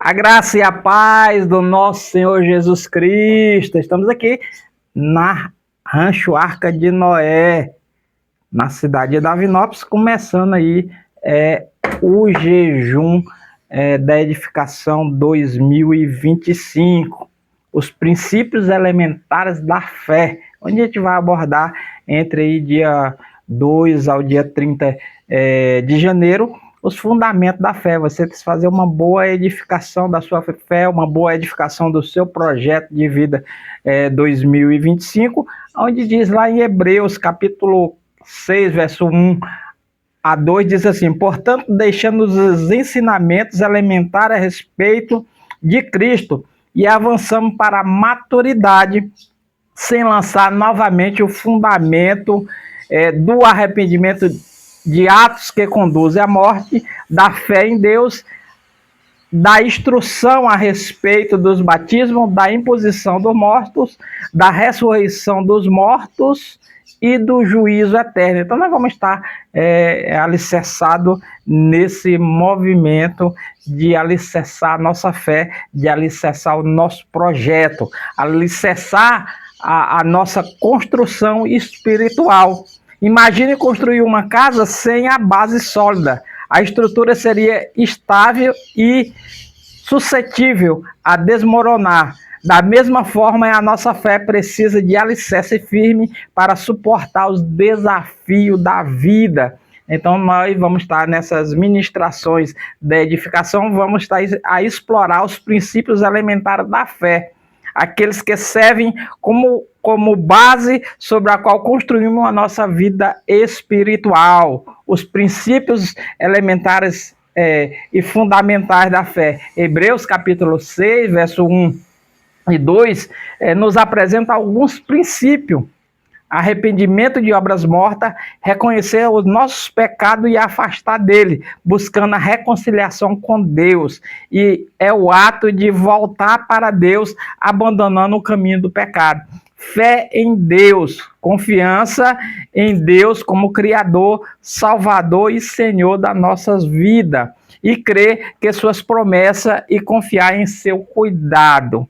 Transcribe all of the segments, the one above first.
A graça e a paz do nosso Senhor Jesus Cristo. Estamos aqui na Rancho Arca de Noé, na cidade de Davinópolis, começando aí o jejum da edificação 2025. Os princípios elementares da fé, onde a gente vai abordar entre aí dia 2 ao dia 30 de janeiro, os fundamentos da fé. Você tem que fazer uma boa edificação da sua fé, uma boa edificação do seu projeto de vida 2025, onde diz lá em Hebreus, capítulo 6, verso 1 a 2, diz assim: portanto, deixando os ensinamentos elementares a respeito de Cristo, e avançamos para a maturidade, sem lançar novamente o fundamento do arrependimento de atos que conduzem à morte, da fé em Deus, da instrução a respeito dos batismos, da imposição dos mortos, da ressurreição dos mortos e do juízo eterno. Então nós vamos estar alicerçados nesse movimento de alicerçar a nossa fé, de alicerçar o nosso projeto, alicerçar a nossa construção espiritual. Imagine construir uma casa sem a base sólida. A estrutura seria estável e suscetível a desmoronar. Da mesma forma, a nossa fé precisa de alicerce firme para suportar os desafios da vida. Então, nós vamos estar nessas ministrações da edificação, vamos estar a explorar os princípios elementares da fé, aqueles que servem como base sobre a qual construímos a nossa vida espiritual, os princípios elementares e fundamentais da fé. Hebreus capítulo 6, verso 1 e 2, nos apresenta alguns princípios: arrependimento de obras mortas, reconhecer os nossos pecados e afastar dele, buscando a reconciliação com Deus. E é o ato de voltar para Deus, abandonando o caminho do pecado. Fé em Deus, confiança em Deus como Criador, Salvador e Senhor das nossas vidas. E crer que suas promessas e confiar em seu cuidado.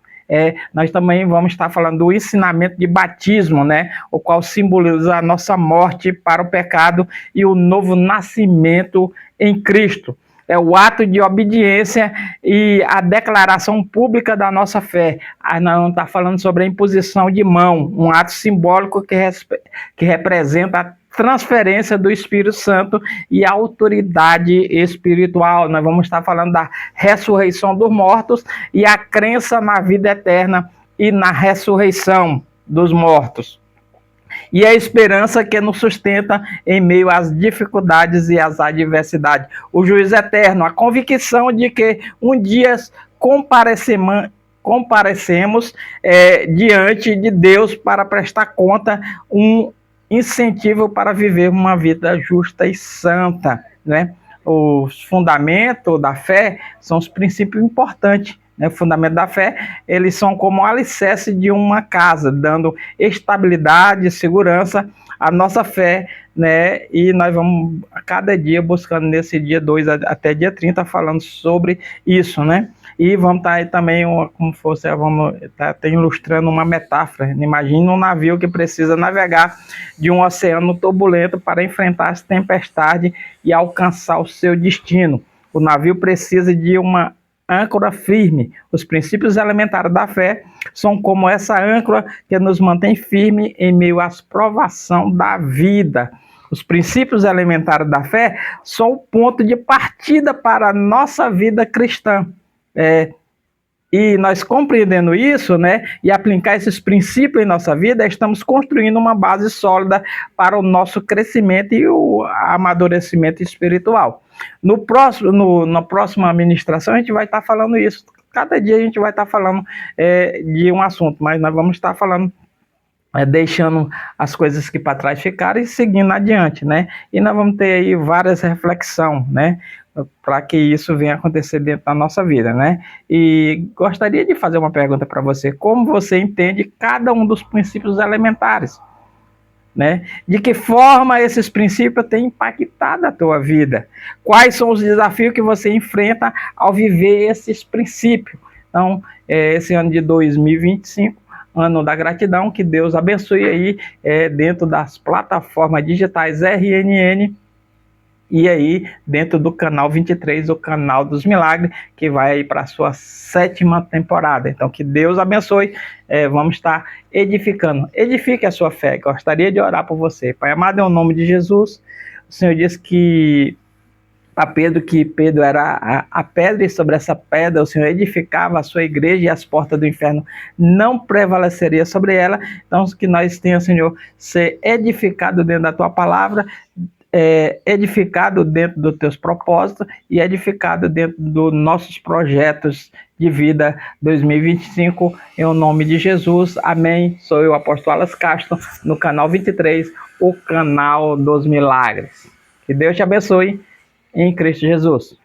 Nós também vamos estar falando do ensinamento de batismo, né? O qual simboliza a nossa morte para o pecado e o novo nascimento em Cristo. É o ato de obediência e a declaração pública da nossa fé. Nós vamos estar falando sobre a imposição de mão, um ato simbólico que representa a transferência do Espírito Santo e a autoridade espiritual. Nós vamos estar falando da ressurreição dos mortos e a crença na vida eterna e na ressurreição dos mortos. E a esperança que nos sustenta em meio às dificuldades e às adversidades. O juízo eterno, a convicção de que um dia comparecemos diante de Deus para prestar conta, um incentivo para viver uma vida justa e santa, né? Os fundamentos da fé são os princípios importantes, né? O fundamento da fé, eles são como o alicerce de uma casa, dando estabilidade e segurança à nossa fé, né? E nós vamos a cada dia buscando nesse dia 2 até dia 30 falando sobre isso, né? E vamos estar aí também, vamos estar ilustrando uma metáfora. Imagina um navio que precisa navegar de um oceano turbulento para enfrentar as tempestades e alcançar o seu destino. O navio precisa de uma âncora firme. Os princípios elementares da fé são como essa âncora que nos mantém firme em meio às provações da vida. Os princípios elementares da fé são o ponto de partida para a nossa vida cristã. E nós compreendendo isso, né, e aplicar esses princípios em nossa vida, estamos construindo uma base sólida para o nosso crescimento e o amadurecimento espiritual. Na próxima ministração a gente vai estar falando isso. Cada dia a gente vai estar falando de um assunto, mas nós vamos estar falando deixando as coisas que para trás ficaram e seguindo adiante, né? E nós vamos ter aí várias reflexões, né? Para que isso venha acontecer dentro da nossa vida, né? E gostaria de fazer uma pergunta para você: como você entende cada um dos princípios elementares né? De que forma esses princípios têm impactado a tua vida? Quais são os desafios que você enfrenta ao viver esses princípios? Então, esse ano de 2025, ano da gratidão, que Deus abençoe aí dentro das plataformas digitais RNN, e aí dentro do canal 23, o canal dos milagres, que vai aí para a sua 7ª temporada. Então que Deus abençoe, vamos estar edificando. Edifique a sua fé. Gostaria de orar por você. Pai amado, em nome de Jesus, o Senhor disse que a Pedro, que Pedro era a pedra, e sobre essa pedra o Senhor edificava a sua igreja, e as portas do inferno não prevaleceriam sobre ela. Então que nós tenhamos, Senhor, ser edificado dentro da tua palavra, edificado dentro dos teus propósitos e edificado dentro dos nossos projetos de vida 2025, em nome de Jesus, amém. Sou eu, apóstolo Alas Castro, no canal 23, o canal dos milagres. Que Deus te abençoe em Cristo Jesus.